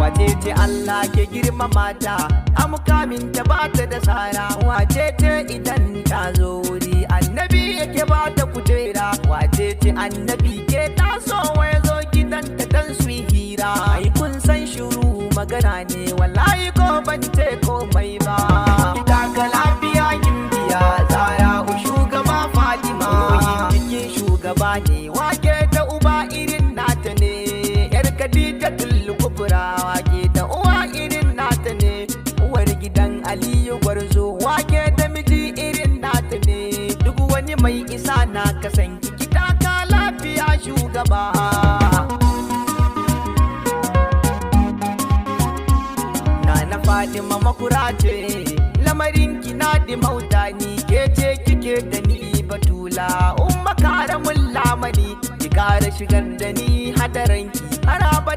wace ce Allah ke girmama ta a mukamin ta ba ta da sara, wace ce idan ta zo wuri annabi yake ba ta kujera, wace ce annabi ke taso ya zo gidan ta dan su hira. Ai kun san shiru magana ne wallahi ko ban ce komai ba. Kita ka lafiya gimbiya Zara shugaba Fatima, cikin shugaba ne wake da uba irin nata ne, yar Khadijatul Kubra wake da uwa irin nata ne, uwar gidan Aliyu Gwarzo wake da miji irin nata ne, duk wani mai isa na kasan kita ka lafiya shugaba. Nana Fatima makura ce lamarin kina da mauta, ni ke ce kike da ni Batula, umma karamin lamani ki kara shigar da ni hadaranki har abada.